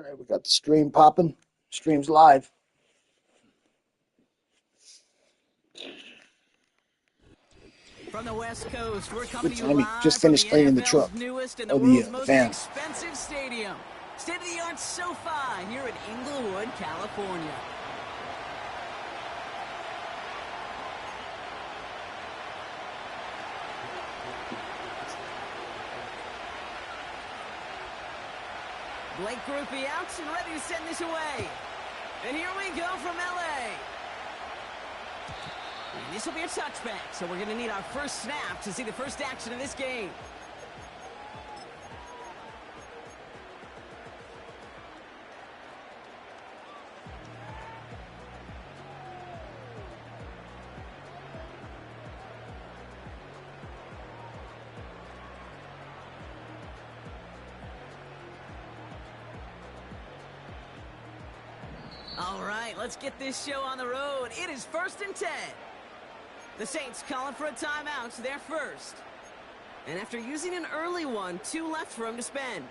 right, we got the stream popping. Stream's live. From the West Coast, we're coming Good to you timing. live Just from finished the cleaning the NFL's truck. newest and the Or world's the most van. expensive stadium. State-of-the-art SoFi here in Inglewood, California. Blake Groupie out and ready to send this away. And here we go from LA. And this will be a touchback, so we're going to need our first snap to see the first action of this game. All right, let's get this show on the road. It is 1st and 10. The Saints calling for a timeout, so they're first. And after using an early one, 2 left for him to spend.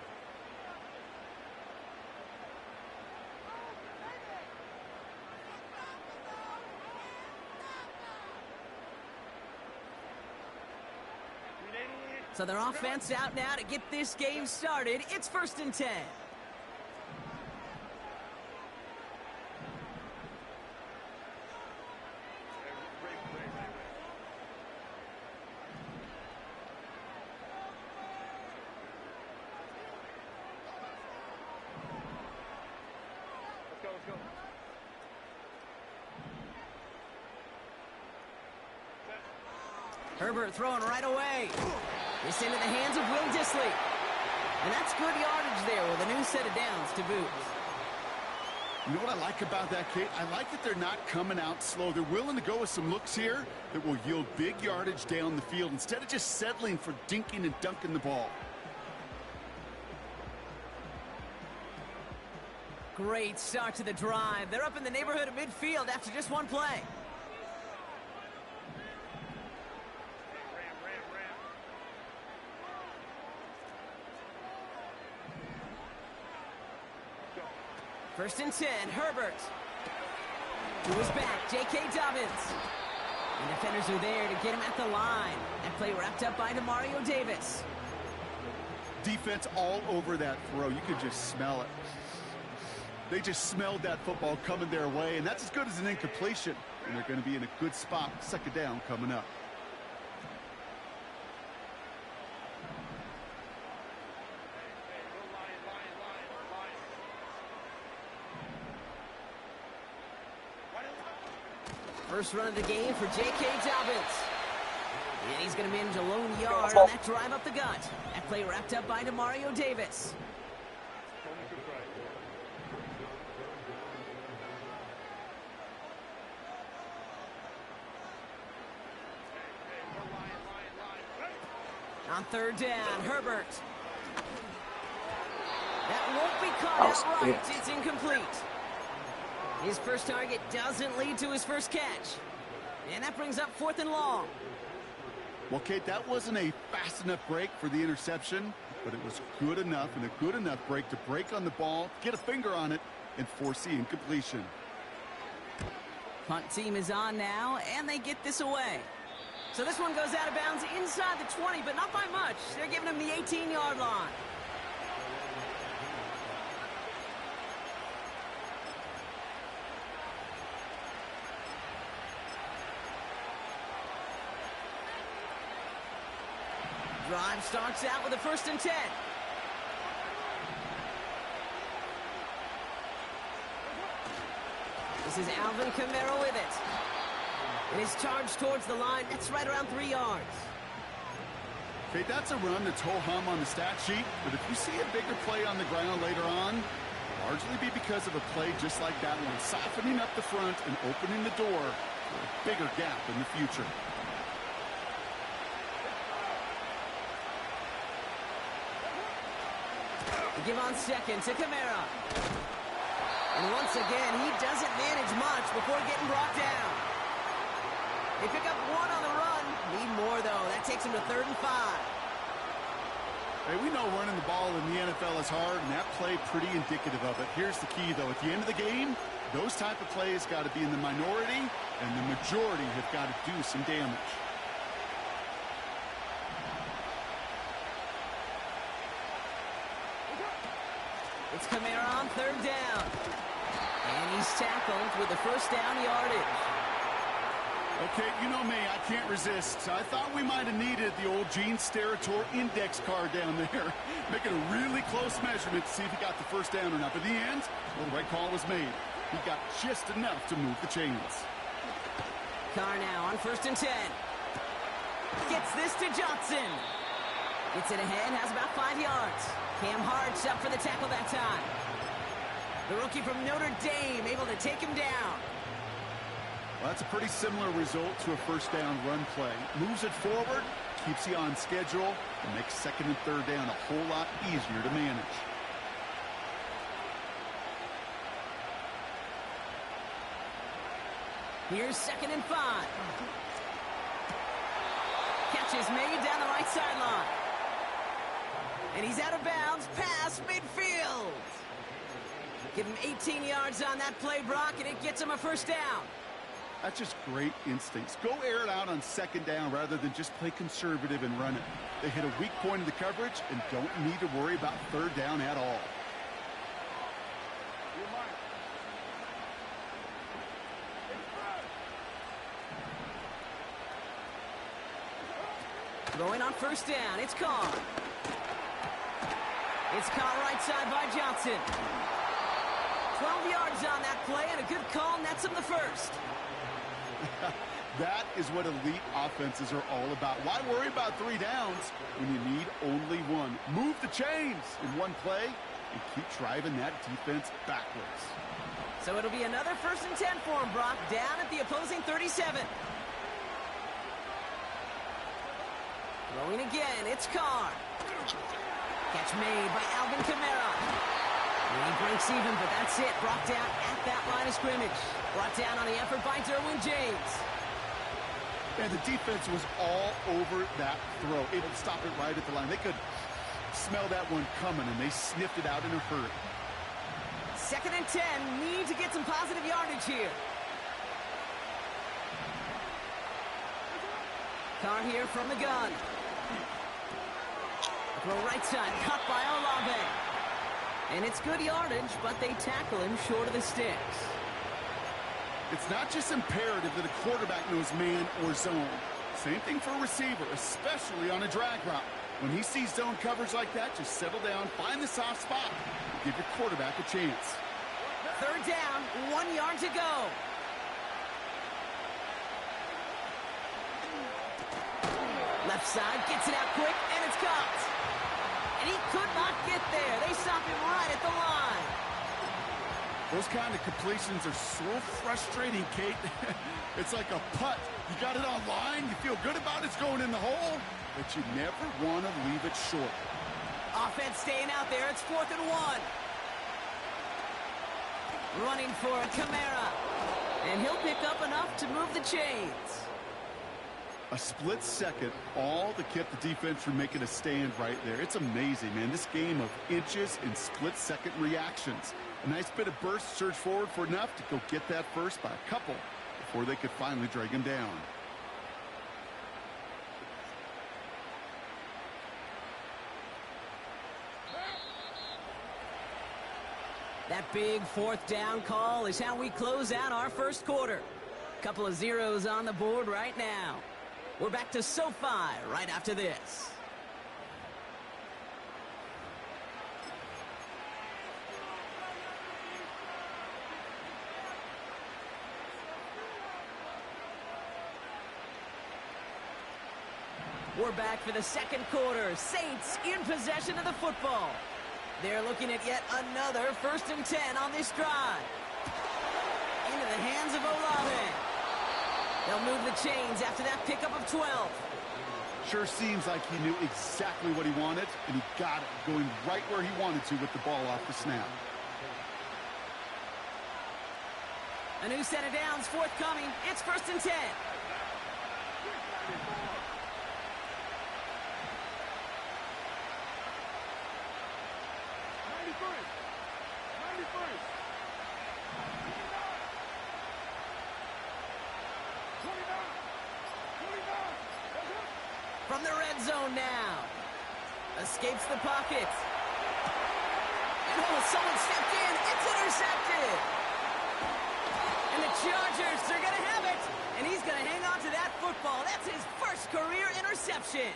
So their offense out now to get this game started. It's 1st and 10. Herbert throwing right away. This into the hands of Will Dissly. And that's good yardage there with a new set of downs to boot. You know what I like about that, Kate? I like that they're not coming out slow. They're willing to go with some looks here that will yield big yardage down the field instead of just settling for dinking and dunking the ball. Great start to the drive. They're up in the neighborhood of midfield after just one play. First and 10, Herbert. To his back, J.K. Dobbins. And defenders are there to get him at the line. That play wrapped up by Demario Davis. Defense all over that throw. You could just smell it. They just smelled that football coming their way, and that's as good as an incompletion. And they're going to be in a good spot. 2nd down coming up. First run of the game for J.K. Dobbins. And he's going to manage a lone yard on that drive up the gut. That play wrapped up by Demario Davis. On 3rd down, Herbert. That won't be caught outright. It's incomplete. His first target doesn't lead to his first catch. And that brings up 4th and long. Well, Kate, that wasn't a fast enough break for the interception, but it was good enough and a good enough break to break on the ball, get a finger on it, and force the incompletion. Punt team is on now, and they get this away. So this one goes out of bounds inside the 20, but not by much. They're giving him the 18-yard line. Drive starts out with a 1st and 10. This is Alvin Kamara with it. And his charge towards the line, that's right around 3 yards. Okay, that's a run that's ho-hum on the stat sheet, but if you see a bigger play on the ground later on, it'll largely be because of a play just like that one, softening up the front and opening the door for a bigger gap in the future. Give on 2nd to Kamara. And once again, he doesn't manage much before getting brought down. They pick up 1 on the run. Need more, though. That takes him to 3rd and 5. Hey, we know running the ball in the NFL is hard, and that play pretty indicative of it. Here's the key, though. At the end of the game, those type of plays got to be in the minority, and the majority have got to do some damage. It's Kamara on third down. And he's tackled with the first down yardage. Okay, you know me, I can't resist. I thought we might have needed the old Gene Steratore index card down there, making a really close measurement to see if he got the first down or not. But in the end, well, the right call was made. He got just enough to move the chains. Carr now on 1st and 10. Gets this to Johnson. Gets it ahead, has about 5 yards. Cam Hart's up for the tackle that time. The rookie from Notre Dame able to take him down. Well, that's a pretty similar result to a first down run play. Moves it forward, keeps you on schedule, and makes 2nd and 3rd down a whole lot easier to manage. Here's 2nd and 5. Catch is made down the right sideline. And he's out of bounds past midfield. Give him 18 yards on that play, Brock, and it gets him a first down. That's just great instincts. Go air it out on 2nd down rather than just play conservative and run it. They hit a weak point in the coverage and don't need to worry about 3rd down at all. Going on 1st down, it's Carr. It's Carr right side by Johnson. 12 yards on that play, and a good call nets him the first. That is what elite offenses are all about. Why worry about 3 downs when you need only 1? Move the chains in one play and keep driving that defense backwards. So it'll be another 1st and 10 for him, Brock, down at the opposing 37. Throwing again, it's Carr. Catch made by Alvin Kamara. And he breaks even, but that's it. Brought down at that line of scrimmage. Brought down on the effort by Derwin James. And the defense was all over that throw. Able to stop it right at the line. They could smell that one coming, and they sniffed it out in a hurry. 2nd and 10. Need to get some positive yardage here. Carr here from the gun. Throw right side, cut by Olave. And it's good yardage, but they tackle him short of the sticks. It's not just imperative that a quarterback knows man or zone. Same thing for a receiver, especially on a drag route. When he sees zone coverage like that, just settle down, find the soft spot, and give your quarterback a chance. 3rd down, 1 yard to go. Left side, gets it out quick, and it's caught. And he could not get there. They stop him right at the line. Those kind of completions are so frustrating, Kate. It's like a putt. You got it on line, you feel good about it's going in the hole, but you never want to leave it short. Offense staying out there. It's 4th and 1. Running for it, Kamara. And he'll pick up enough to move the chains. A split second, all that kept the defense from making a stand right there. It's amazing, man. This game of inches and split-second reactions. A nice bit of burst, surge forward for enough to go get that first by a couple before they could finally drag him down. That big 4th down call is how we close out our first quarter. Couple of zeros on the board right now. We're back to SoFi right after this. We're back for the 2nd quarter. Saints in possession of the football. They're looking at yet another 1st and 10 on this drive. Into the hands of Olave. They'll move the chains after that pickup of 12. Sure seems like he knew exactly what he wanted, and he got it, going right where he wanted to with the ball off the snap. A new set of downs forthcoming. It's 1st and 10. zone now. Escapes the pocket. And someone stepped in. It's intercepted. And the Chargers, they're going to have it. And he's going to hang on to that football. That's his first career interception.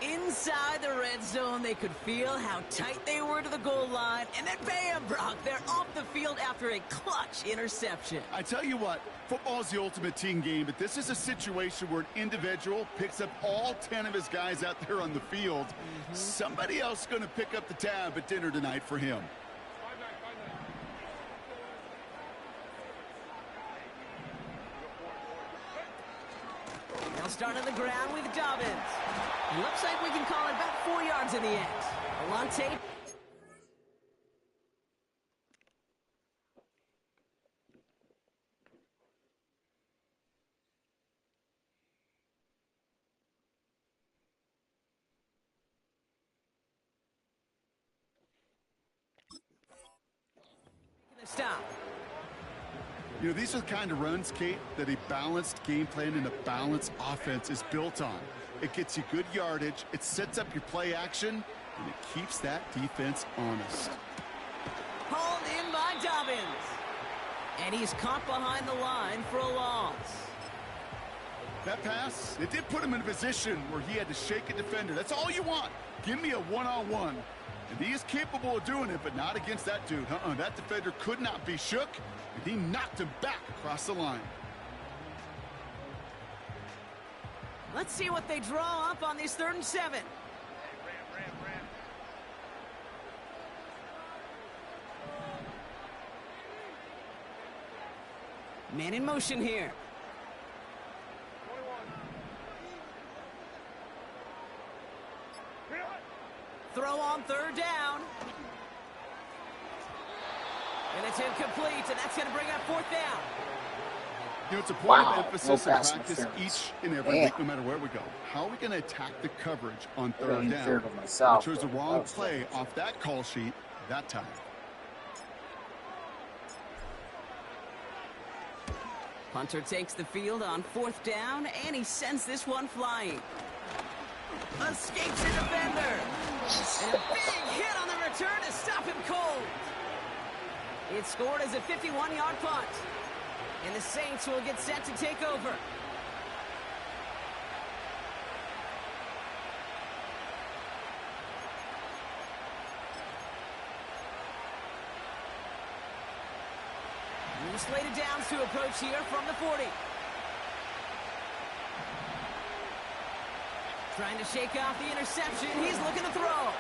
Inside the red zone, they could feel how tight they were to the goal line. And then bam, Brock, they're off the field after a clutch interception. I tell you what, football is the ultimate team game, but this is a situation where an individual picks up all 10 of his guys out there on the field. Somebody else is going to pick up the tab at dinner tonight for him. They'll start on the ground with Dobbins. It looks like we can call it about 4 yards in the end. Alante. Stop. You know, these are the kind of runs, Kate, that a balanced game plan and a balanced offense is built on. It gets you good yardage, it sets up your play action, and it keeps that defense honest. Hauled in by Dobbins. And he's caught behind the line for a loss. That pass, it did put him in a position where he had to shake a defender. That's all you want. Give me a one-on-one. And he is capable of doing it, but not against that dude. That defender could not be shook, and he knocked him back across the line. Let's see what they draw up on this 3rd and 7. Man in motion here. Throw on 3rd down. And it's incomplete, and that's going to bring up 4th down. You know, it's a point of emphasis No and pass practice interference. each and every week, no matter where we go. How are we going to attack the coverage on 3rd down? Interfered with myself, I chose the but wrong that was play different. off that call sheet that time. Punter takes the field on 4th down, and he sends this one flying. Escapes the defender. And a big hit on the return to stop him cold. It's scored as a 51-yard punt. And the Saints will get set to take over. New slated downs to approach here from the 40. Trying to shake off the interception. He's looking to throw.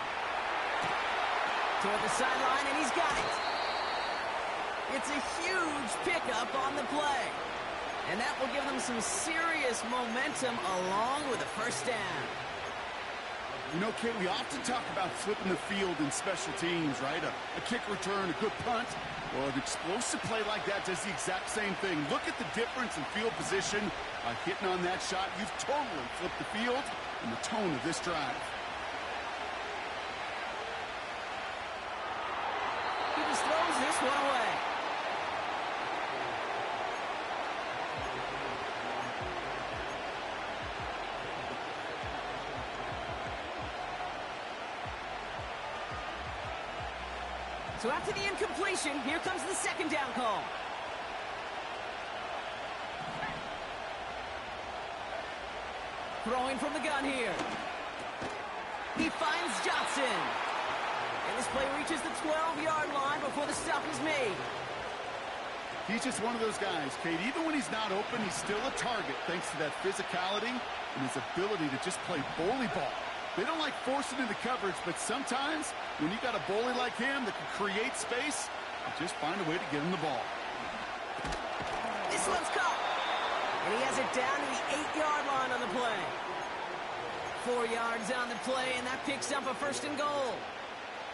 Toward the sideline, and he's got it. It's a huge pickup on the play. And that will give them some serious momentum along with a 1st down. You know, Kate, we often talk about flipping the field in special teams, right? A kick return, a good punt. Well, an explosive play like that does the exact same thing. Look at the difference in field position. Hitting on that shot, you've totally flipped the field and the tone of this drive. He just throws this one away. So after the incompletion, here comes the 2nd down call. Throwing from the gun here. He finds Johnson. And this play reaches the 12-yard line before the stop is made. He's just one of those guys, Kate. Even when he's not open, he's still a target thanks to that physicality and his ability to just play bully ball. They don't like forcing into coverage, but sometimes when you got a bully like him that can create space, you just find a way to get him the ball. This one's caught. And he has it down to the 8-yard line on the play. 4 yards on the play, and that picks up a 1st and goal.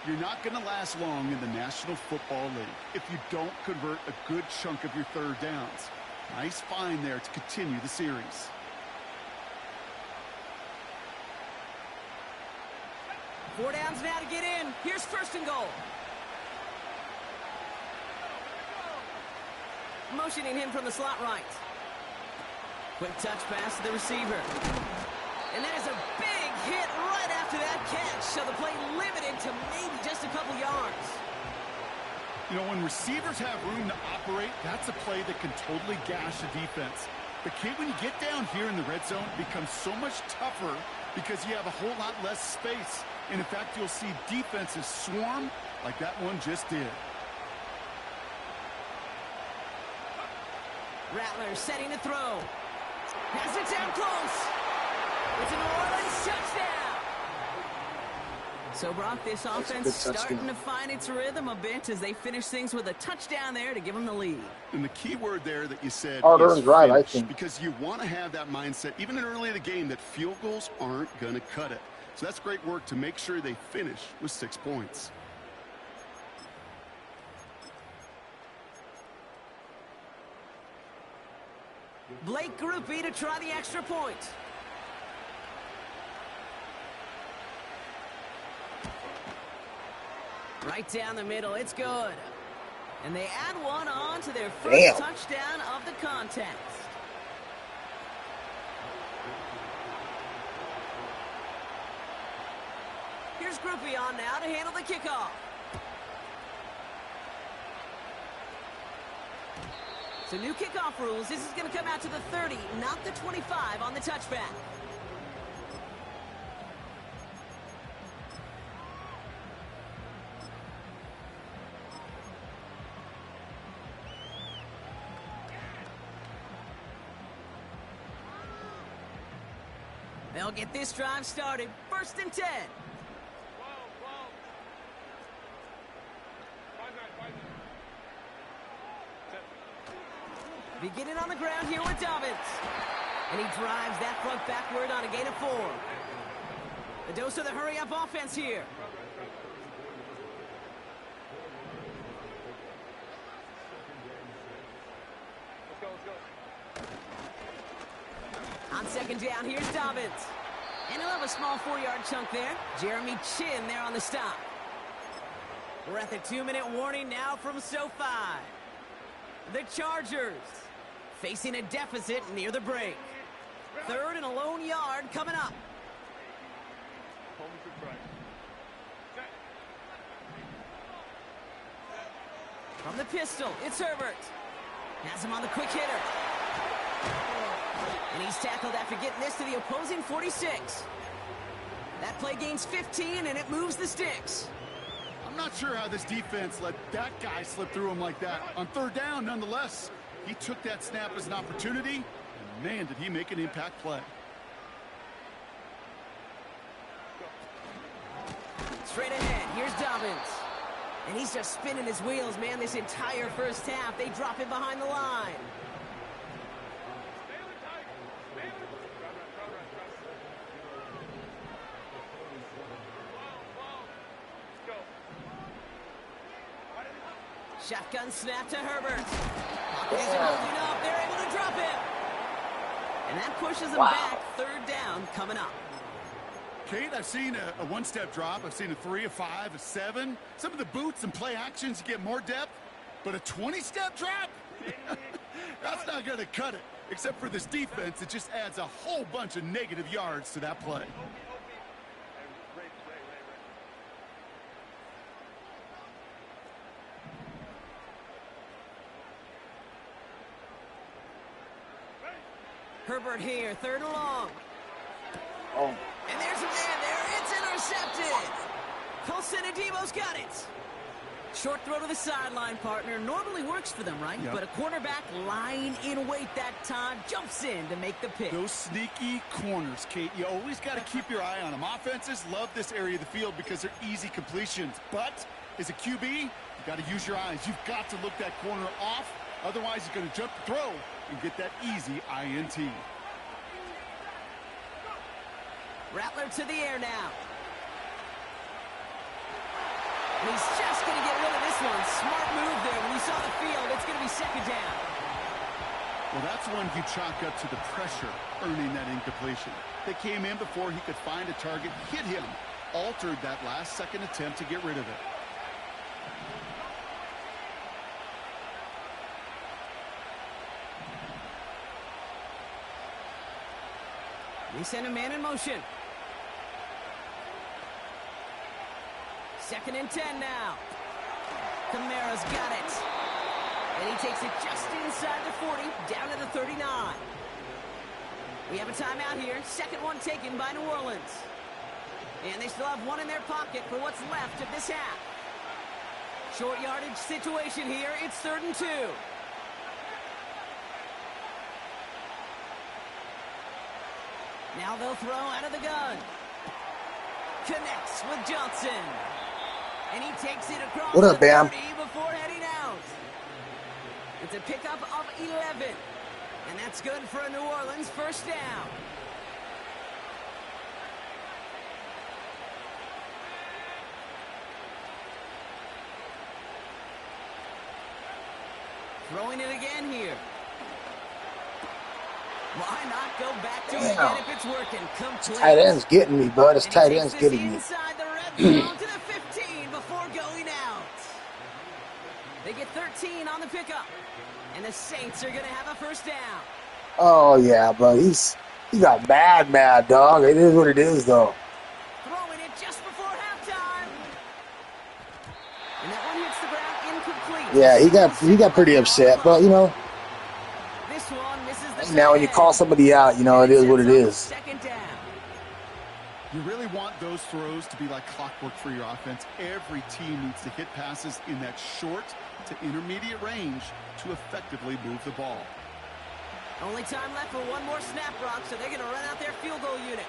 You're not going to last long in the National Football League if you don't convert a good chunk of your 3rd downs. Nice find there to continue the series. Four downs now to get in. Here's 1st and goal. Motioning him from the slot right. Quick touch pass to the receiver. And there's a big hit right after that catch, so the play limited to maybe just a couple yards. You know, when receivers have room to operate, that's a play that can totally gash a defense. But, Kate, when you get down here in the red zone, it becomes so much tougher because you have a whole lot less space. And, in fact, you'll see defenses swarm like that one just did. Rattler setting to throw. Has it down close. It's a New Orleans touchdown. So, Brock, this offense starting to find its rhythm a bit as they finish things with a touchdown there to give them the lead. And the key word there that you said is drive, I think. because you want to have that mindset, even early in the game, that field goals aren't going to cut it. So that's great work to make sure they finish with 6 points. Blake Groupie to try the extra point. Right down the middle, it's good. And they add one on to their first touchdown of the contest. Here's Groupie on now to handle the kickoff. So new kickoff rules. This is going to come out to the 30, not the 25 on the touchback. They'll get this drive started. 1st and 10. Beginning on the ground here with Dobbins. And he drives that front backward on a gain of 4. The dose of the hurry-up offense here. On 2nd down, here's Dobbins. And he'll have a small 4-yard chunk there. Jeremy Chin there on the stop. We're at the 2-minute warning now from SoFi. The Chargers facing a deficit near the break. 3rd and a lone yard coming up. From the pistol, it's Herbert. Has him on the quick hitter. And he's tackled after getting this to the opposing 46. That play gains 15, and it moves the sticks. I'm not sure how this defense let that guy slip through him like that. On 3rd down, nonetheless, he took that snap as an opportunity, and man, did he make an impact play. Straight ahead, here's Dobbins. And he's just spinning his wheels, man, this entire first half. They drop him behind the line. Shotgun snap to Herbert. Pocket isn't holding up. They're able to drop him. And that pushes him back. 3rd down coming up. Kate, I've seen a 1-step drop. I've seen a 3, a 5, a 7. Some of the boots and play actions get more depth. But a 20-step drop? That's not going to cut it. Except for this defense, it just adds a whole bunch of negative yards to that play. Herbert here, 3rd and long. Oh. And there's a man there. It's intercepted. Colson Adebo's got it. Short throw to the sideline, partner. Normally works for them, right? Yep. But a cornerback lying in wait that time jumps in to make the pick. Those sneaky corners, Kate, you always got to keep your eye on them. Offenses love this area of the field because they're easy completions. But as a QB, you got to use your eyes. You've got to look that corner off. Otherwise, he's going to jump the throw and get that easy INT. Rattler to the air now. And he's just going to get rid of this one. Smart move there. When you saw the field, it's going to be 2nd down. Well, that's one you chalk up to the pressure earning that incompletion. They came in before he could find a target, hit him, altered that last-second attempt to get rid of it. They send a man in motion. 2nd and 10 now. Kamara's got it. And he takes it just inside the 40, down to the 39. We have a timeout here. 2nd one taken by New Orleans. And they still have one in their pocket for what's left of this half. Short yardage situation here. It's 3rd and 2. Now they'll throw out of the gun. Connects with Johnson. And he takes it across What up, the Bam? 30 before heading out. It's a pickup of 11. And that's good for a New Orleans 1st down. Throwing it again here. Why not go back to it again if it's working? Complete. Tight end's getting me, bud. This tight end's getting me. Inside the red zone to the 15 before going out. They get 13 on the pickup. And the Saints are going to have a 1st down. Oh, yeah, but he got mad, dog. It is what it is, though. Throwing it just before halftime. And that one hits the ground incomplete. Yeah, he got pretty upset, but, you know, This one misses the now when you call somebody out, you know, it is what it is. 2nd down. You really want those throws to be like clockwork for your offense. Every team needs to hit passes in that short to intermediate range to effectively move the ball. Only time left for one more snap, Brock, so they're going to run out their field goal unit.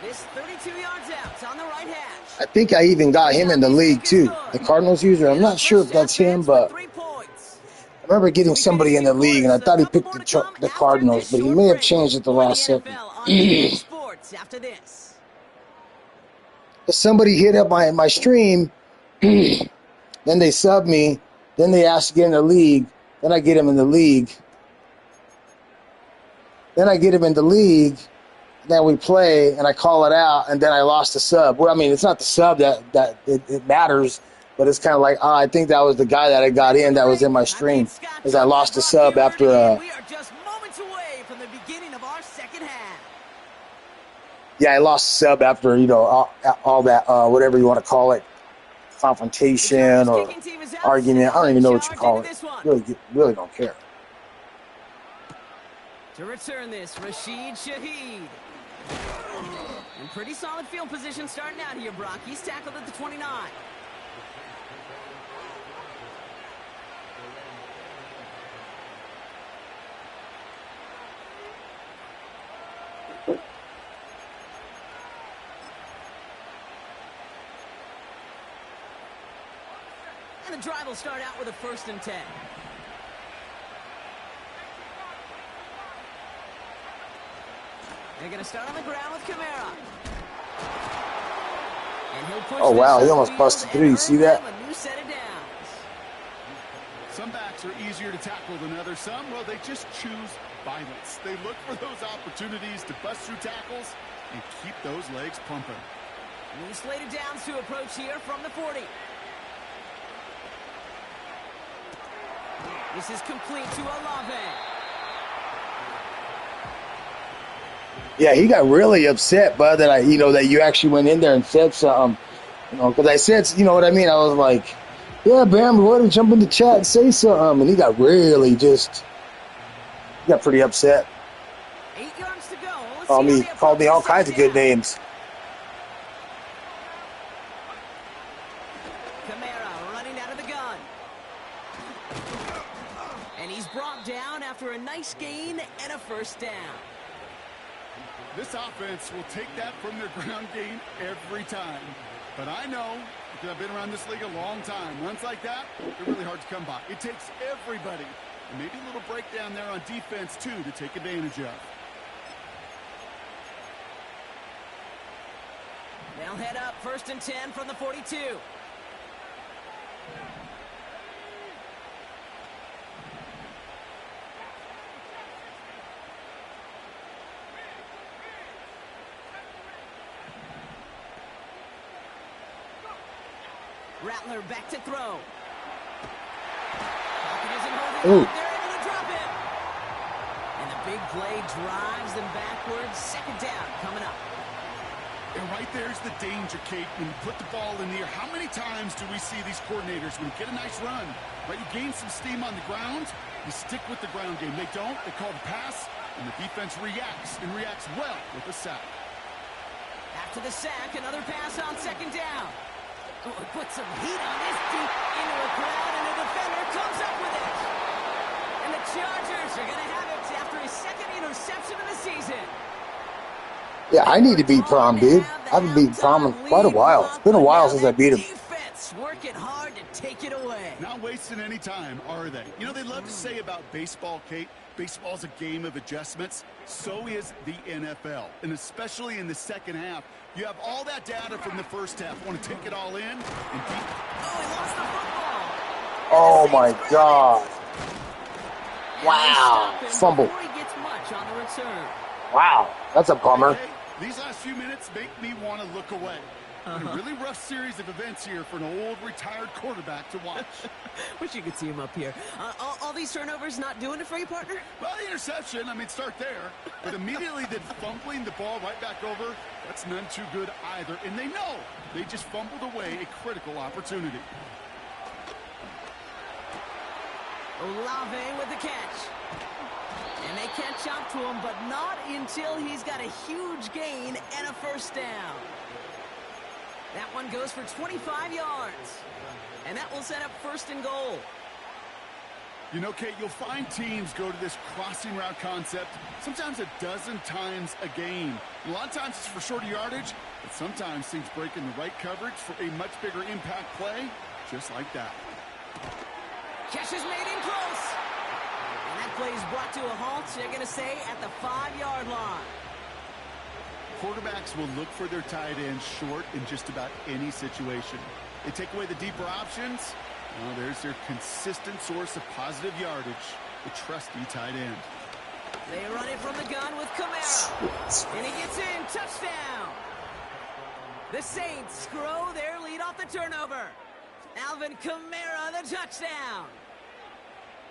This 32 yards out. It's on the right hash. I think I even got him in the league, too. The Cardinals user. I'm not sure if that's him, but I remember getting somebody in the league, and I thought he picked the Cardinals, but he may have changed at the last second. After this. Somebody hit up my stream, then they sub me, then they ask to get in the league, then I get him in the league. Then we play, and I call it out, and then I lost the sub. Well, I mean, it's not the sub that it matters, but it's kind of like, I think that was the guy that I got in that was in my stream, because I lost the sub after We are just moments away from the beginning of our 2nd half. Yeah, I lost the sub after, you know, all that, whatever you want to call it, confrontation or argument. I don't even know what you call it. Really don't care. To return this, Rashid Shaheed. And pretty solid field position starting out here, Brock. He's tackled at the 29. And the drive will start out with a 1st and 10. They're going to start on the ground with Kamara. And he'll push Oh, wow, he almost busted through. You see that? A new set of downs. Some backs are easier to tackle than others. Some, well, they just choose violence. They look for those opportunities to bust through tackles and keep those legs pumping. New slated downs to approach here from the 40. This is complete to Olave. Yeah, he got really upset, bud, that that you actually went in there and said something, because I said, you know what I mean? I was like, yeah, Bam, go ahead and jump in the chat and say something, and he got really got pretty upset. 8 yards to go. Called me all kinds of good names. Kamara running out of the gun. And he's brought down after a nice gain and a 1st down. This offense will take that from their ground game every time. But I know, because I've been around this league a long time, runs like that, they're really hard to come by. It takes everybody, and maybe a little breakdown there on defense, too, to take advantage of. They'll head up 1st and 10 from the 42. Rattler back to throw. Pocket isn't holding up. They're able to drop it. And the big play drives them backwards. Second down coming up. And right there's the danger, Kate. When you put the ball in the air, how many times do we see these coordinators, when you get a nice run, right, you gain some steam on the ground, you stick with the ground game. They don't, they call the pass, and the defense reacts, and reacts well with a sack. After the sack, another pass on second down. Oh, put some heat on this deep into a crowd, and the defender comes up with it. And the Chargers are going to have it after his second interception of the season. Yeah, I need to beat Prom, dude. I haven't beaten Prom in quite a while. It's been a while since I beat him. Defense working hard to take it away. Not wasting any time, are they? You know, they love to say about baseball, Kate, baseball's a game of adjustments. So is the NFL. And especially in the second half, you have all that data from the first half. Want to take it all in and beat. Oh, he lost the football. Oh, my God. Wow. Fumble. Before he gets much on the return. Wow. That's a bummer. Hey, these last few minutes make me want to look away. A really rough series of events here for an old retired quarterback to watch. Wish you could see him up here. All these turnovers not doing it for you, partner? Well, the interception, I mean, start there. But immediately then fumbling the ball right back over, that's none too good either. And they know they just fumbled away a critical opportunity. Olave with the catch. And they catch up to him, but not until he's got a huge gain and a first down. That one goes for 25 yards. And that will set up first and goal. You know, Kate, you'll find teams go to this crossing route concept sometimes a dozen times a game. A lot of times it's for shorter yardage, but sometimes things break in the right coverage for a much bigger impact play, just like that. Catch is made in close. And that play is brought to a halt, so they're going to say at the 5-yard line. Quarterbacks will look for their tight end short in just about any situation. They take away the deeper options. Well, there's their consistent source of positive yardage, the trusty tight end. They run it from the gun with Kamara. And he gets in. Touchdown. The Saints grow their lead off the turnover. Alvin Kamara, the touchdown.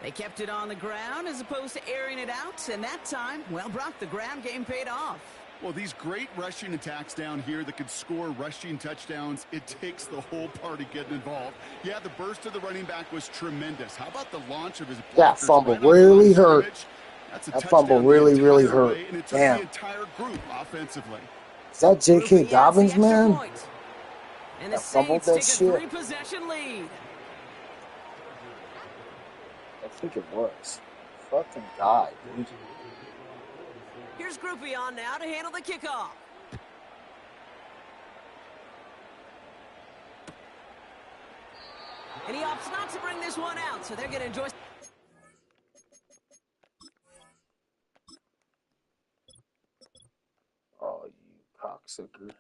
They kept it on the ground as opposed to airing it out. And that time, well, Brock, the ground game paid off. Well, these great rushing attacks down here that could score rushing touchdowns, it takes the whole party getting involved. Yeah, the burst of the running back was tremendous. How about the launch of his blockers? That fumble right really hurt. That fumble really hurt. And it took Damn. the entire group offensively. Is that J.K. Dobbins, man? And the That fumbled Saints that take a shit. 3-possession lead. I think it was. Fucking died, dude. Here's Groupie on now to handle the kickoff. And he opts not to bring this one out, so they're going to enjoy. Oh, you cocksucker.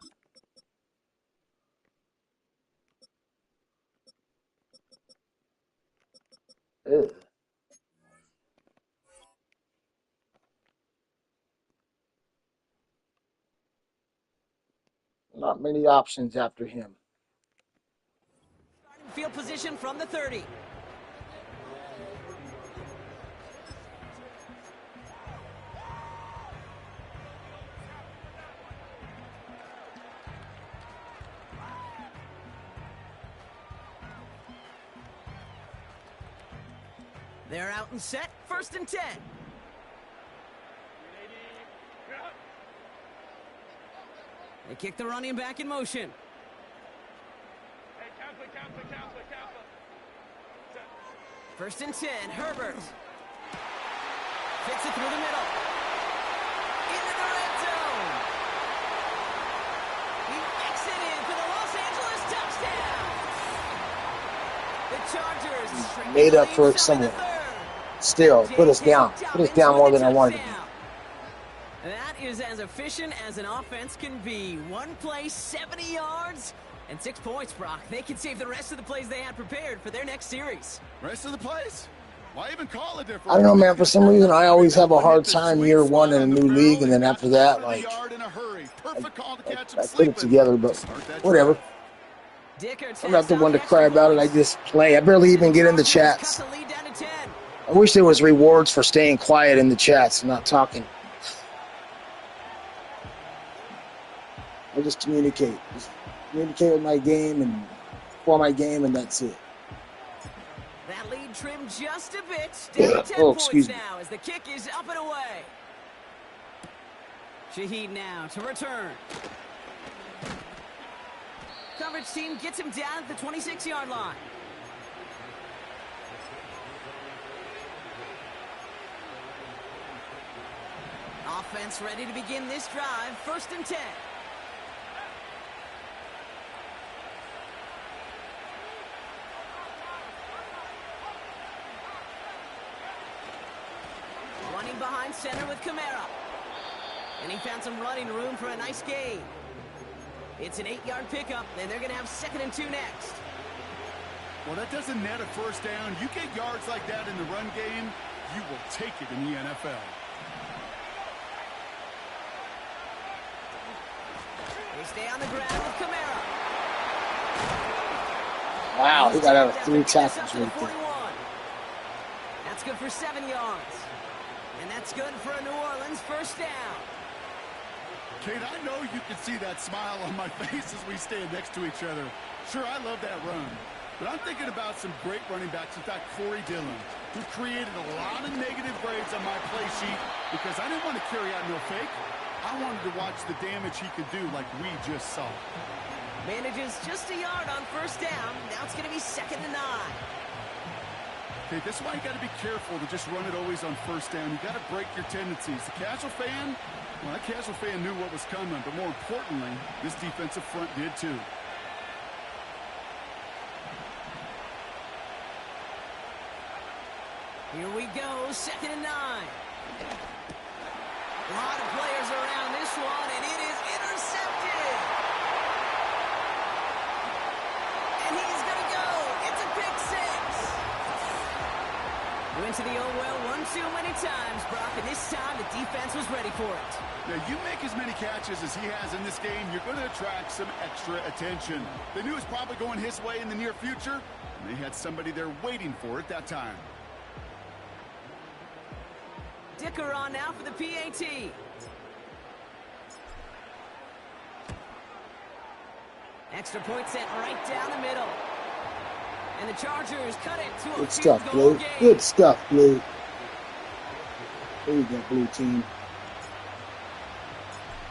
Ew. Not many options after him. Starting field position from the 30. They're out and set. First and 10. They kick the running back in motion. First and 10, Herbert. Fits it through the middle. Into the red zone. He makes it in for the Los Angeles touchdown. The Chargers Made up for it somewhere. Still, put us down. Put us down more than I wanted to be. That is as efficient as an offense can be. One play, 70 yards, and 6 points, Brock. They can save the rest of the plays they had prepared for their next series. Rest of the plays? Why even call it different? I don't know, man. For some reason, I always have a hard time year one in a new league, and then after that, like, I put it together, but whatever. I'm not the one to cry about it. I just play. I barely even get in the chats. I wish there was rewards for staying quiet in the chats and not talking. I just communicate. Just communicate with my game and for my game, and that's it. That lead trimmed just a bit. Down 10 points now as the kick is up and away. Shaheed now to return. Coverage team gets him down at the 26-yard line. Offense ready to begin this drive. 1st and 10. Running behind center with Kamara. And he found some running room for a nice gain. It's an 8-yard pickup, and they're going to have 2nd and 2 next. Well, that doesn't net a first down. You get yards like that in the run game, you will take it in the NFL. They stay on the ground with Kamara. Wow, he got out of 3 tackles right there. That's good for 7 yards. And that's good for a New Orleans first down. Kate, I know you can see that smile on my face as we stand next to each other. Sure, I love that run. But I'm thinking about some great running backs. In fact, Corey Dillon, who created a lot of negative grades on my play sheet because I didn't want to carry out no fake. I wanted to watch the damage he could do like we just saw. Manages just a yard on first down. Now it's going to be 2nd and 9. Okay, this is why you got to be careful to just run it always on first down. You got to break your tendencies. The casual fan, well, that casual fan knew what was coming, but more importantly, this defensive front did too. Here we go, 2nd and 9. A lot of players around this one, and it is intercepted. And he's going to go. It's a pick 6. Went to the oh well one too many times, Brock, and this time the defense was ready for it. Now, you make as many catches as he has in this game, you're going to attract some extra attention. They knew it was probably going his way in the near future, and they had somebody there waiting for it that time. Dicker on now for the PAT. Extra point set right down the middle. And the Chargers cut it to a good stuff, Blue. Good stuff, Blue. There you go, Blue team.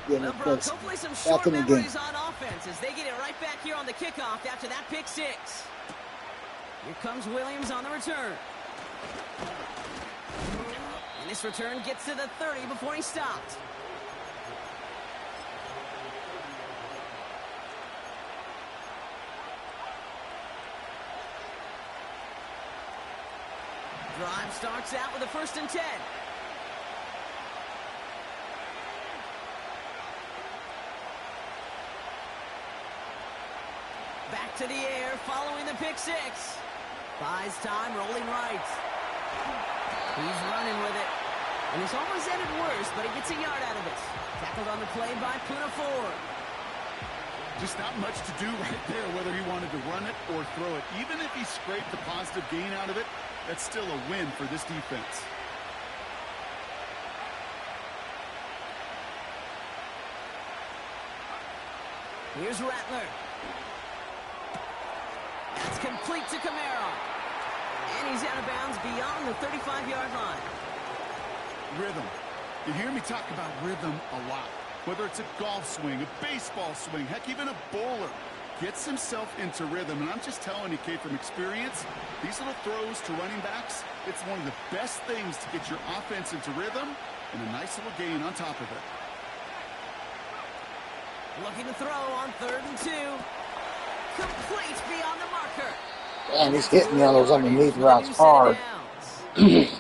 Yeah, well, Brock, hopefully some short memories on offense as they get it right back here on the kickoff after that pick 6. Here comes Williams on the return. And this return gets to the 30 before he stopped. Drive starts out with a 1st and 10. Back to the air following the pick 6. Buys time, rolling right. He's running with it. And it's almost ended worse, but he gets a yard out of it. Tackled on the play by Puna Ford. Just not much to do right there, whether he wanted to run it or throw it. Even if he scraped a positive gain out of it, that's still a win for this defense. Here's Rattler. That's complete to Kamara. And he's out of bounds beyond the 35-yard line. Rhythm. You hear me talk about rhythm a lot. Whether it's a golf swing, a baseball swing, heck, even a bowler gets himself into rhythm. And I'm just telling you, Kate, from experience, these little throws to running backs, it's one of the best things to get your offense into rhythm and a nice little gain on top of it. Looking to throw on 3rd and 2. Complete beyond the marker. Man, he's hitting on those underneath routes hard. He's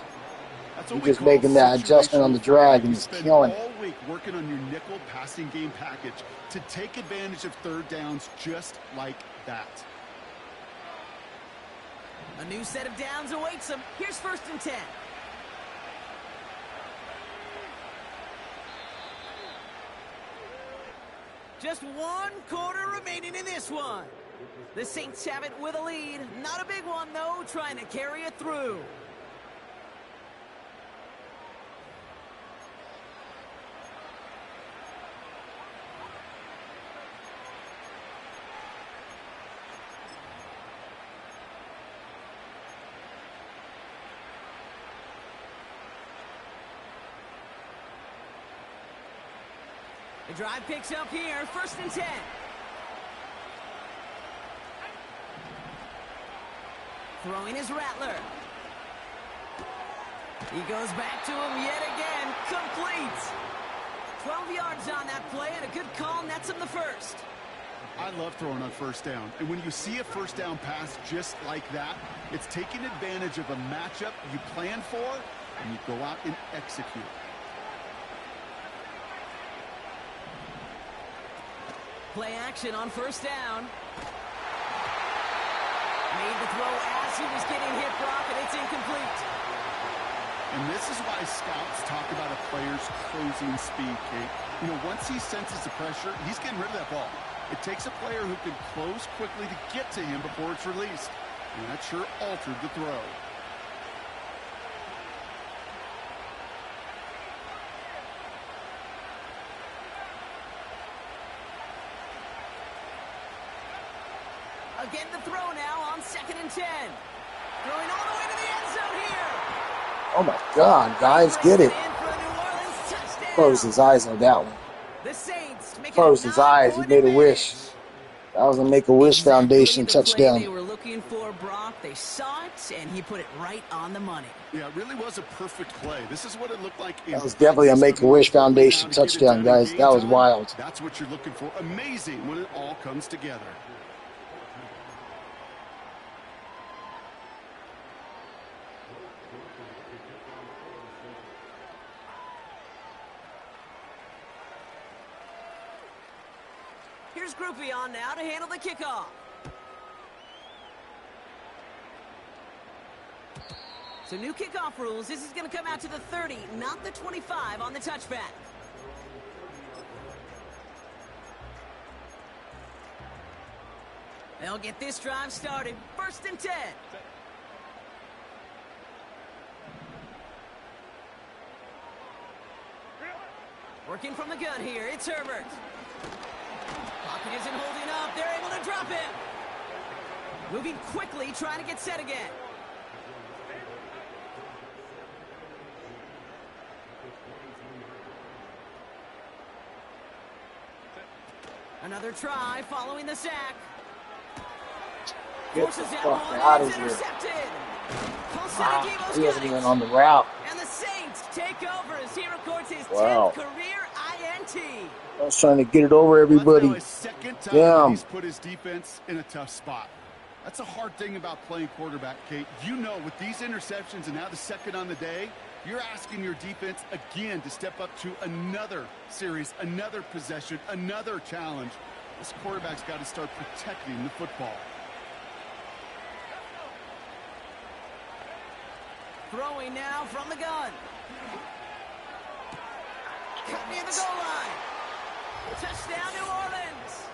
just making that adjustment on the drag and he's killing it. All week working on your nickel passing game package to take advantage of 3rd downs just like that. A new set of downs awaits him. Here's 1st and 10. Just 1 quarter remaining in this one. The Saints have it with a lead. Not a big one, though, trying to carry it through. drive picks up here, 1st and 10. Throwing his Rattler. He goes back to him yet again. Complete. 12 yards on that play, and a good call nets him the first. I love throwing on 1st down. And when you see a 1st down pass just like that, it's taking advantage of a matchup you plan for, and you go out and execute. Play action on 1st down. Made the throw as he was getting hit, Brock, and it's incomplete. And this is why scouts talk about a player's closing speed, Kate. You know, once he senses the pressure, he's getting rid of that ball. It takes a player who can close quickly to get to him before it's released. And that sure altered the throw. Again, the throw now on 2nd and 10. Throwing all the way to the end zone here. Oh my God, guys, get it. Closed his eyes on that one. The Saints make Closed his eyes. He made a wish. That was a Make-A-Wish Foundation touchdown. They were looking for, Brock. They saw it, and he put it right on the money. Yeah, it really was a perfect play. This is what it looked like. That was definitely a Make-A-Wish Foundation touchdown, guys. That was wild. That's what you're looking for. Amazing when it all comes together. Here's Groupie on now to handle the kickoff. So new kickoff rules. This is going to come out to the 30, not the 25 on the touchback. They'll get this drive started. 1st and 10. Working from the gun here. It's Herbert. Pocket isn't holding up. They're able to drop him. Moving quickly, trying to get set again. Another try following the sack. Get the fuck out of here. He wasn't even on the route. And the Saints take over as he records his 10th Wow. career INT. I was trying to get it over everybody. That's now his 2nd time Damn. he's put his defense in a tough spot. That's a hard thing about playing quarterback, Kate. You know, with these interceptions and now the 2nd on the day, you're asking your defense again to step up to another series, another possession, another challenge. This quarterback's got to start protecting the football. Throwing now from the gun. Cut near the goal line. Touchdown, New Orleans.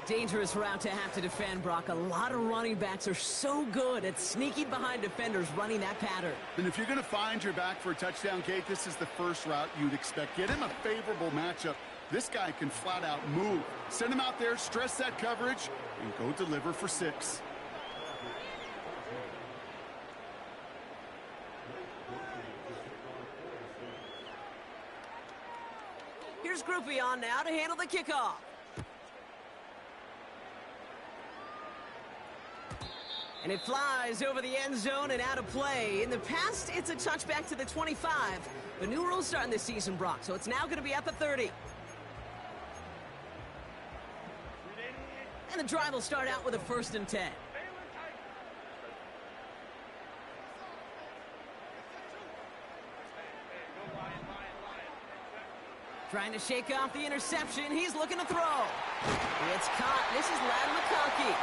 Dangerous route to have to defend, Brock. A lot of running backs are so good at sneaking behind defenders, running that pattern. And if you're going to find your back for a touchdown, Kate, this is the first route you'd expect. Get him a favorable matchup. This guy can flat out move. Send him out there, stress that coverage, and go deliver for 6. Here's Groupie on now to handle the kickoff. And it flies over the end zone and out of play. In the past, it's a touchback to the 25. The new rules starting this season, Brock, so it's now going to be at the 30. And the drive will start out with a 1st and 10. Trying to shake off the interception. He's looking to throw. It's caught. This is Ladd McConkey.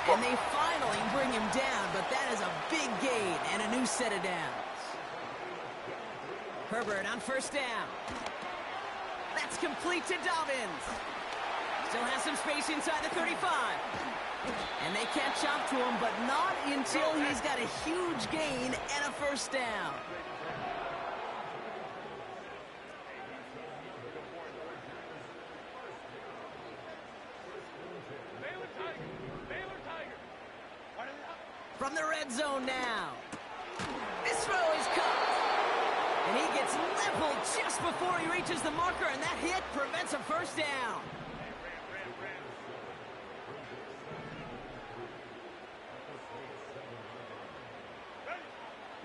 And they finally bring him down, but that is a big gain and a new set of downs. Herbert on 1st down. That's complete to Dobbins. Still has some space inside the 35. And they catch up to him, but not until he's got a huge gain and a 1st down. From the red zone now. This throw is caught. And he gets leveled just before he reaches the marker, and that hit prevents a first down.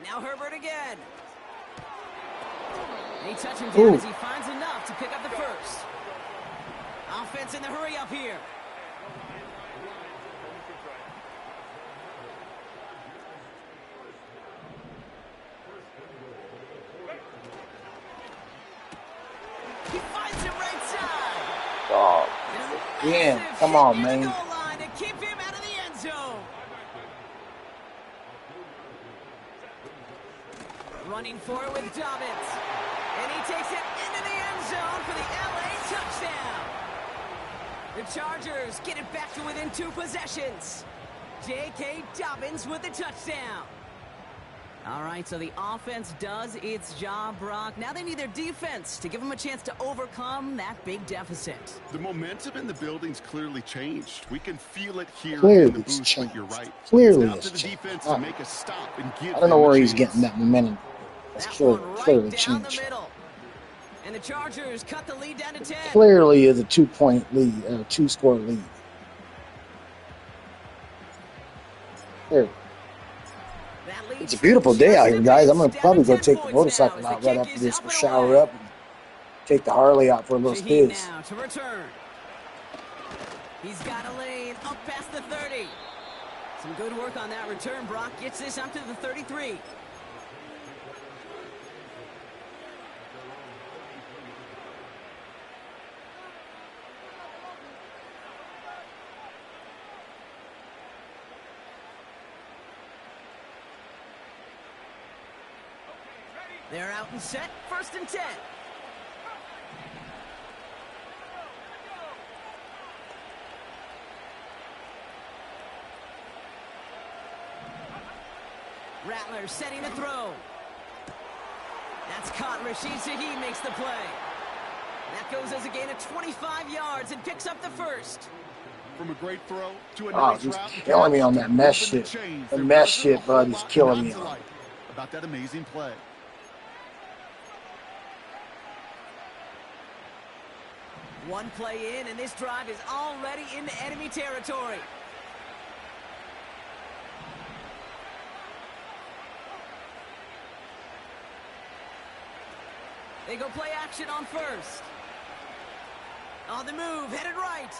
Now Herbert again. They touch him down as he finds enough to pick up the first. Offense in the hurry up here. He finds him right side. Oh, yeah, come on, man. Goal line to keep him out of the end zone. Running for it with Dobbins. And he takes it into the end zone for the LA touchdown. The Chargers get it back to within 2 possessions. J.K. Dobbins with the touchdown. All right, so the offense does its job, Brock. Now they need their defense to give them a chance to overcome that big deficit. The momentum in the building's clearly changed. We can feel it here Clearly in the it's booth, changed. but you're right. Clearly It's now it's to the changed. defense to make a stop and give I don't know them a where he's chance. getting that momentum. That's That clearly, one right clearly down the changed. middle. And the Chargers cut the lead down to 10. Clearly is a 2-point lead, 2-score lead. Clearly. That leads It's a beautiful from day out just here, a guys. bit, I'm going to down probably go 10 take the points motorcycle now as out the right kick after is this. up We'll and shower away. up and take the Harley out for a little Shaheen spins. now to return. He's got a lane up past the 30. Some good work on that return. Brock gets this up to the 33. They're out and set. 1st and 10. Rattler setting a throw. That's caught. Rashid Shaheed makes the play. That goes as a gain of 25 yards and picks up the first. From a great throw to a Oh, nice he's route. killing me on that mesh Moving the shit. chains. The There mesh wasn't a shit, bud, whole he's lot killing not me to on. like about that amazing play. One play in, and this drive is already into enemy territory. They go play action on first. On the move, headed right.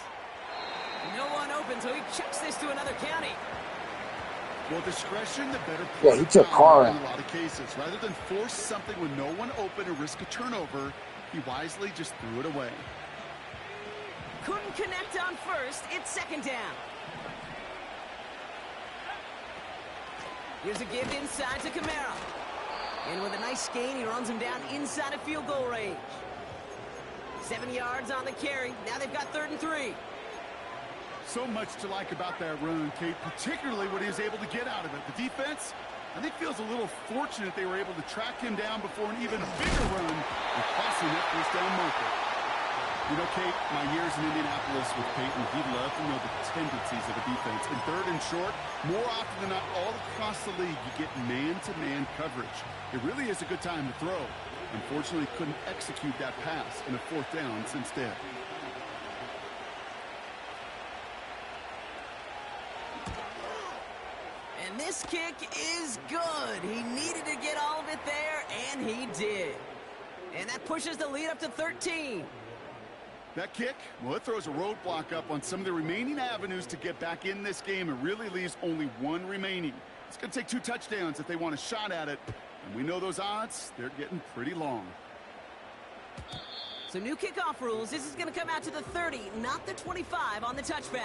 No one open, so he chucks this to another county. Well, discretion, the better Yeah, part he of took time Carr in out. a lot of cases. Rather than force something with no one open and risk a turnover, he wisely just threw it away. Couldn't connect on first. It's 2nd down. Here's a give inside to Kamara. And with a nice gain, he runs him down inside of field goal range. 7 yards on the carry. Now they've got 3rd and 3. So much to like about that run, Kate, particularly what he was able to get out of it. The defense, I think, feels a little fortunate they were able to track him down before an even bigger run and crossing that first down marker. You know, Kate, my years in Indianapolis with Peyton, he'd love to know the tendencies of a defense. In 3rd and short, more often than not, all across the league, you get man-to-man coverage. It really is a good time to throw. Unfortunately, couldn't execute that pass in a 4th down instead. And this kick is good. He needed to get all of it there, and he did. And that pushes the lead up to 13. That kick, well, it throws a roadblock up on some of the remaining avenues to get back in this game. It really leaves only one remaining. It's going to take 2 touchdowns if they want a shot at it. And we know those odds, they're getting pretty long. So new kickoff rules. This is going to come out to the 30, not the 25 on the touchback.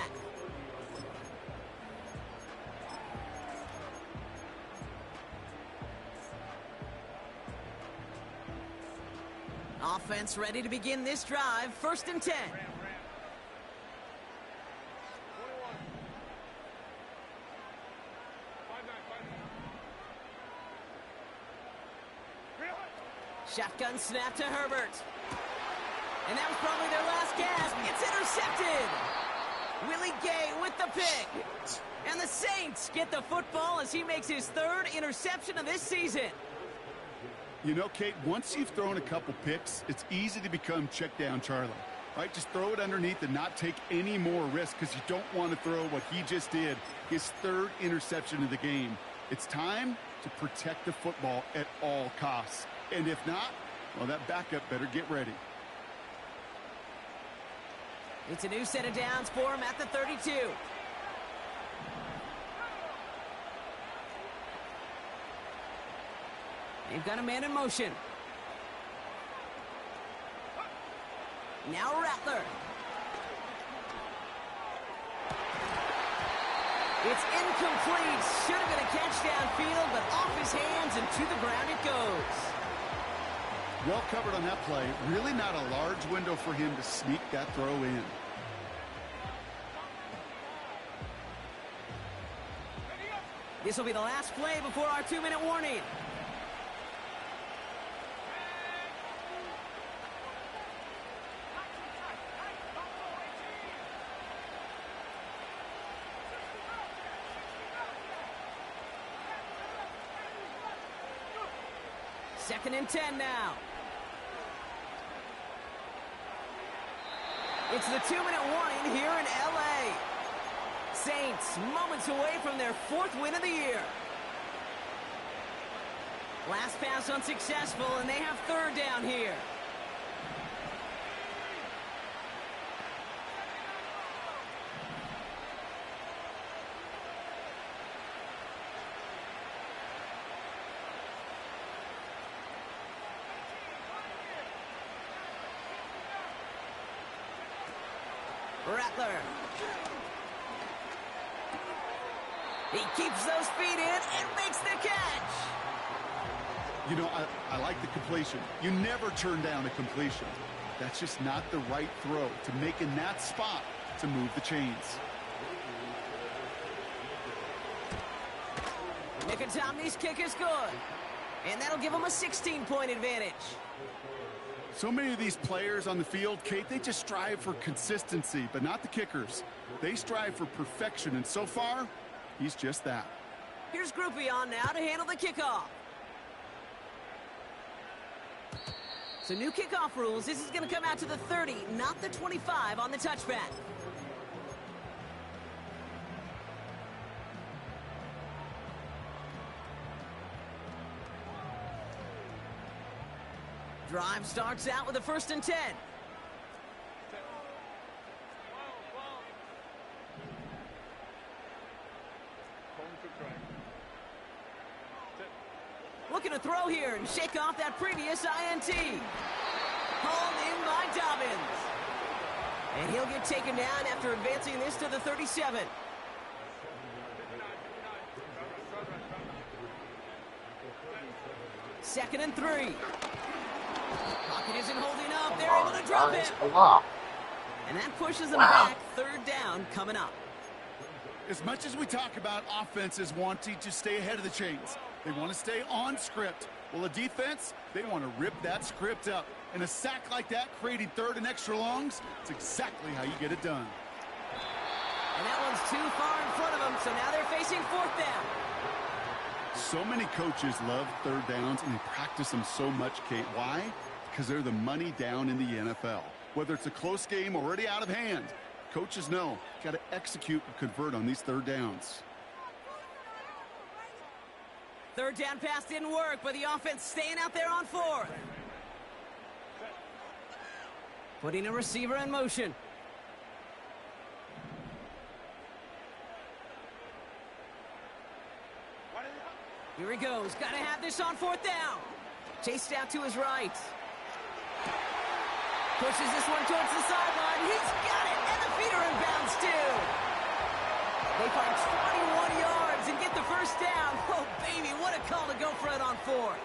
Offense ready to begin this drive. 1st and 10. Shotgun snap to Herbert. And that was probably their last gasp. It's intercepted. Willie Gay with the pick. And the Saints get the football as he makes his 3rd interception of this season. You know, Kate, once you've thrown a couple picks, it's easy to become check down Charlie, right? Just throw it underneath and not take any more risk because you don't want to throw what he just did, his third interception of the game. It's time to protect the football at all costs. And if not, well, that backup better get ready. It's a new set of downs for him at the 32. They've got a man in motion. Now Rattler. It's incomplete. Should have been a catch downfield, but off his hands and to the ground it goes. Well covered on that play. Really not a large window for him to sneak that throw in. This will be the last play before our 2-minute warning. Second and 10 now. It's the 2-minute warning here in LA. Saints moments away from their 4th win of the year. Last pass unsuccessful, and they have 3rd down here. Rattler. He keeps those feet in and makes the catch. You know, I like the completion. You never turn down a completion. That's just not the right throw to make in that spot to move the chains. Nicotomni's kick is good. And that'll give him a 16-point advantage. So many of these players on the field, Kate, they just strive for consistency, but not the kickers. They strive for perfection, and so far, he's just that. Here's Groupie on now to handle the kickoff. So new kickoff rules. This is going to come out to the 30, not the 25 on the touchback. Drive starts out with a 1st and 10. Looking to throw here and shake off that previous INT. Hauled in by Dobbins. And he'll get taken down after advancing this to the 37. Second and 3. Pocket isn't holding up. They're able to drop it. And that pushes them back. 3rd down coming up. As much as we talk about offenses wanting to stay ahead of the chains, they want to stay on script. Well, a defense, they want to rip that script up. And a sack like that, creating 3rd and extra longs, it's exactly how you get it done. And that one's too far in front of them, so now they're facing 4th down. So many coaches love 3rd downs, and they practice them so much, Kate. Why? Because they're the money down in the NFL. Whether it's a close game already out of hand, coaches know, got to execute and convert on these 3rd downs. 3rd down pass didn't work, but the offense staying out there on 4th. Putting a receiver in motion. Here he goes. Got to have this on 4th down. Chased out to his right. Pushes this one towards the sideline. He's got it, and the feet are in bounds too. They find 21 yards and get the 1st down. Oh, baby, what a call to go for it on 4th.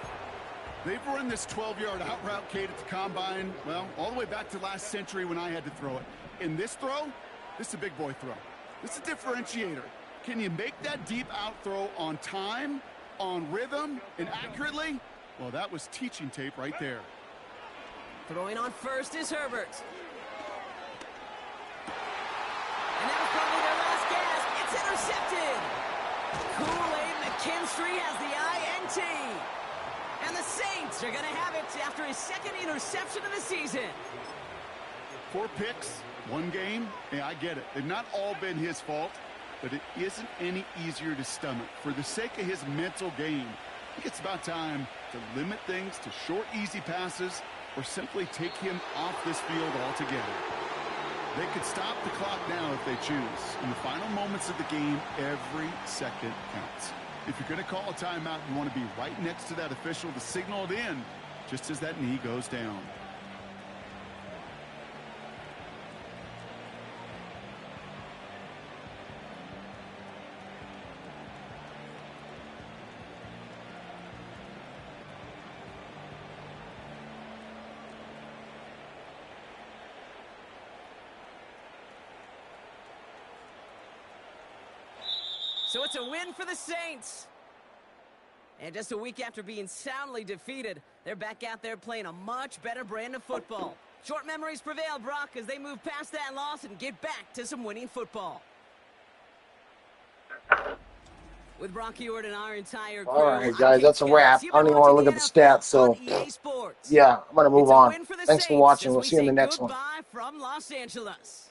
They've run this 12-yard out route, Kate, at the combine, well, all the way back to last century when I had to throw it. In this throw, this is a big boy throw. This is a differentiator. Can you make that deep out throw on time, on rhythm, and accurately? Well, that was teaching tape right there. Throwing on 1st is Herbert. And that was probably their last gasp. It's intercepted. Kool-Aid McKinstry has the INT. And the Saints are going to have it after his second interception of the season. 4 picks, 1 game. Yeah, I get it. They've not all been his fault, but it isn't any easier to stomach. For the sake of his mental game, I think it's about time to limit things to short, easy passes or simply take him off this field altogether. They could stop the clock now if they choose. In the final moments of the game, every second counts. If you're going to call a timeout, you want to be right next to that official to signal it in just as that knee goes down. So it's a win for the Saints. And just a week after being soundly defeated, they're back out there playing a much better brand of football. Short memories prevail, Brock, as they move past that loss and get back to some winning football. With Brock Ewart and our entire crew, All right, guys, that's a wrap. I don't even want to look at the stats, so yeah, I'm going to move on. Thanks for watching. We'll see you in the next one. Goodbye from Los Angeles.